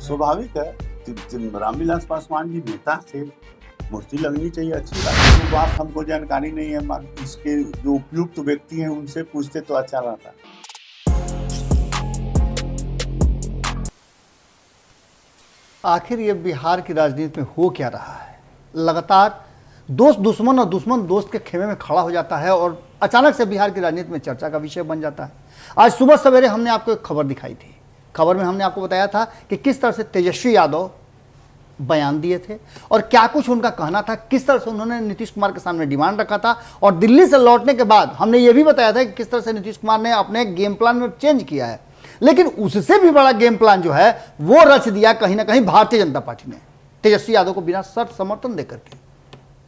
स्वाभाविक है। रामविलास पासवान जी नेता थे, मूर्ति लगनी चाहिए, अच्छी बात है। वो बात हमको जानकारी नहीं है, इसके जो उपयुक्त व्यक्ति हैं उनसे पूछते तो अच्छा रहता। आखिर ये बिहार की राजनीति में हो क्या रहा है? लगातार दोस्त दुश्मन और दुश्मन दोस्त के खेमे में खड़ा हो जाता है और अचानक से बिहार की राजनीति में चर्चा का विषय बन जाता है। आज सुबह सवेरे हमने आपको एक खबर दिखाई थी। खबर में हमने आपको बताया था कि किस तरह से तेजस्वी यादव बयान दिए थे और क्या कुछ उनका कहना था, किस तरह से उन्होंने नीतीश कुमार के सामने डिमांड रखा था। और दिल्ली से लौटने के बाद हमने ये भी बताया था कि किस तरह से नीतीश कुमार ने अपने गेम प्लान में चेंज किया है। लेकिन उससे भी बड़ा गेम प्लान जो है वो रच दिया कहीं ना कहीं भारतीय जनता पार्टी ने, तेजस्वी यादव को बिना शर्त समर्थन देकर के।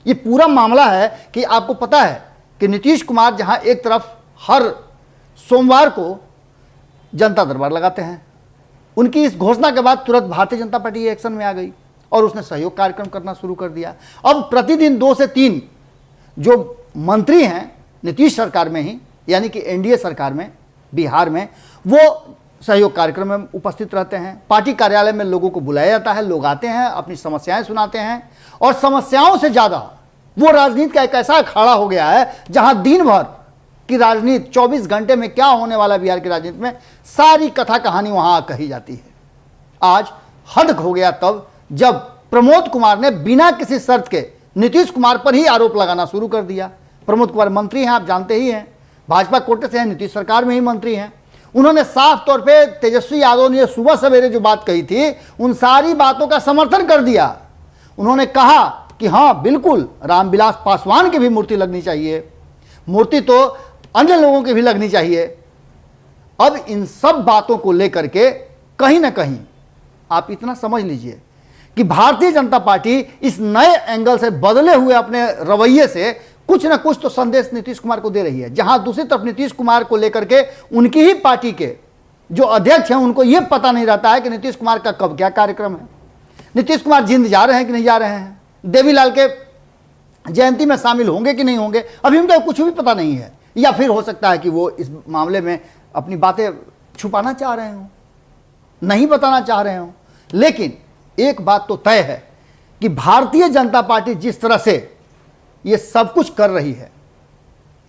ये पूरा मामला है कि आपको पता है कि नीतीश कुमार जहां एक तरफ हर सोमवार को जनता दरबार लगाते हैं, उनकी इस घोषणा के बाद तुरंत भारतीय जनता पार्टी एक्शन में आ गई और उसने सहयोग कार्यक्रम करना शुरू कर दिया। अब प्रतिदिन 2 से 3 जो मंत्री हैं नीतीश सरकार में ही, यानी कि एनडीए सरकार में बिहार में, वो सहयोग कार्यक्रम में उपस्थित रहते हैं। पार्टी कार्यालय में लोगों को बुलाया जाता है, लोग आते हैं, अपनी समस्याएं सुनाते हैं और समस्याओं से ज़्यादा वो राजनीति का एक ऐसा अखाड़ा हो गया है जहां दिन भर की राजनीति 24 घंटे में क्या होने वाला बिहार की राजनीति में सारी कथा कहानी वहां कही जाती है। आज हद हो गया तब जब प्रमोद कुमार ने बिना किसी शर्त के नीतीश कुमार पर ही आरोप लगाना शुरू कर दिया। प्रमोद कुमार मंत्री हैं, आप जानते ही हैं, भाजपा कोटे से हैं, नीतीश सरकार में ही मंत्री हैं। उन्होंने साफ तौर पे तेजस्वी यादव ने सुबह सवेरे जो बात कही थी उन सारी बातों का समर्थन कर दिया। उन्होंने कहा कि हाँ बिल्कुल रामविलास पासवान की भी मूर्ति लगनी चाहिए, मूर्ति तो अन्य लोगों की भी लगनी चाहिए। अब इन सब बातों को लेकर के कहीं ना कहीं आप इतना समझ लीजिए कि भारतीय जनता पार्टी इस नए एंगल से बदले हुए अपने रवैये से कुछ ना कुछ तो संदेश नीतीश कुमार को दे रही है। जहां दूसरी तरफ नीतीश कुमार को लेकर के उनकी ही पार्टी के जो अध्यक्ष हैं उनको यह पता नहीं रहता है कि नीतीश कुमार का कब क्या कार्यक्रम है, नीतीश कुमार जिंद जा रहे हैं कि नहीं जा रहे हैं, देवीलाल के जयंती में शामिल होंगे कि नहीं होंगे, अभी उनको कुछ भी पता नहीं है। या फिर हो सकता है कि वो इस मामले में अपनी बातें छुपाना चाह रहे हों, नहीं बताना चाह रहे हों। लेकिन एक बात तो तय है कि भारतीय जनता पार्टी जिस तरह से ये सब कुछ कर रही है,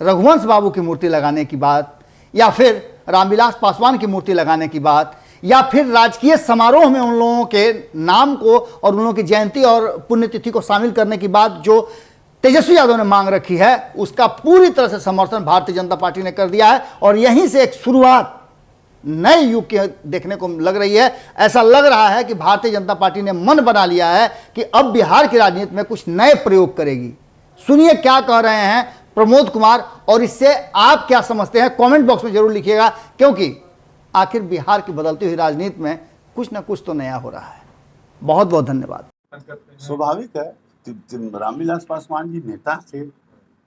रघुवंश बाबू की मूर्ति लगाने की बात, या फिर रामविलास पासवान की मूर्ति लगाने की बात, या फिर राजकीय समारोह में उन लोगों के नाम को और उन लोगों की जयंती और पुण्यतिथि को शामिल करने की बात जो तेजस्वी यादव ने मांग रखी है, उसका पूरी तरह से समर्थन भारतीय जनता पार्टी ने कर दिया है। और यहीं से एक शुरुआत नए युग की देखने को लग रही है। ऐसा लग रहा है कि भारतीय जनता पार्टी ने मन बना लिया है कि अब बिहार की राजनीति में कुछ नए प्रयोग करेगी। सुनिए क्या कह रहे हैं प्रमोद कुमार, और इससे आप क्या समझते हैं कमेंट बॉक्स में जरूर लिखिएगा, क्योंकि आखिर बिहार की बदलती हुई राजनीति में कुछ ना कुछ तो नया हो रहा है। बहुत बहुत धन्यवाद। स्वाभाविक है, रामविलास पासवान जी नेता थे,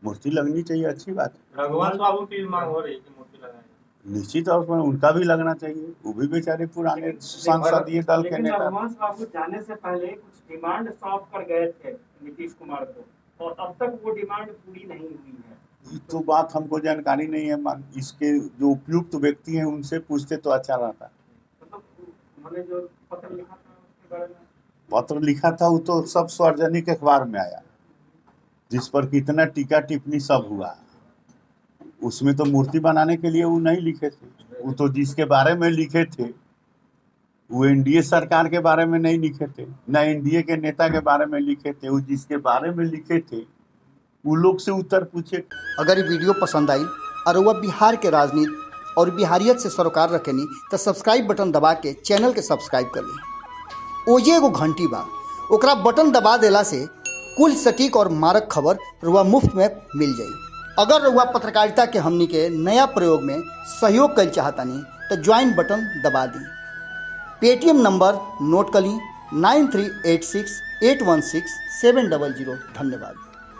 मूर्ति लगनी चाहिए, अच्छी बात है। रघुवंश बाबू की मांग हो रही है कि मूर्ति लगाएं, निश्चित तौर पर उनका भी लगना चाहिए, वो भी बेचारे पुराने संसदीय दल के नेता। रघुवंश बाबू जाने से पहले कुछ डिमांड सौंप कर गए थे नीतीश कुमार को, और अब तक वो डिमांड पूरी नहीं हुई है। ये तो बात हमको जानकारी नहीं है, इसके जो उपयुक्त व्यक्ति हैं उनसे पूछते तो अच्छा रहता। मतलब उन्होंने जो पत्र लिखा था उसके बारे में, पत्र लिखा था वो तो सब सार्वजनिक अखबार में आया, जिस पर कितना टीका टिप्पणी सब हुआ। उसमें तो मूर्ति बनाने के लिए वो नहीं लिखे थे, वो तो जिसके बारे में लिखे थे वो एनडीए सरकार के बारे में नहीं लिखे थे, न एनडीए के नेता के बारे में लिखे थे। वो जिसके बारे में लिखे थे वो लोग से उत्तर पूछे। अगर ये वीडियो पसंद आई और वह बिहार के राजनीति और बिहारियत से सरोकार रखेनी तो सब्सक्राइब बटन दबा के चैनल के सब्सक्राइब कर ली। ओजे एगो घंटी बा, ओकरा बटन दबा देला से कुल सटीक और मारक खबर रुआ मुफ्त में मिल जाई। अगर रुआ पत्रकारिता के हमनी के नया प्रयोग में सहयोग कर चाहतानी तो ज्वाइन बटन दबा दी। पेटीएम नंबर नोट कर ली 9386816700। धन्यवाद।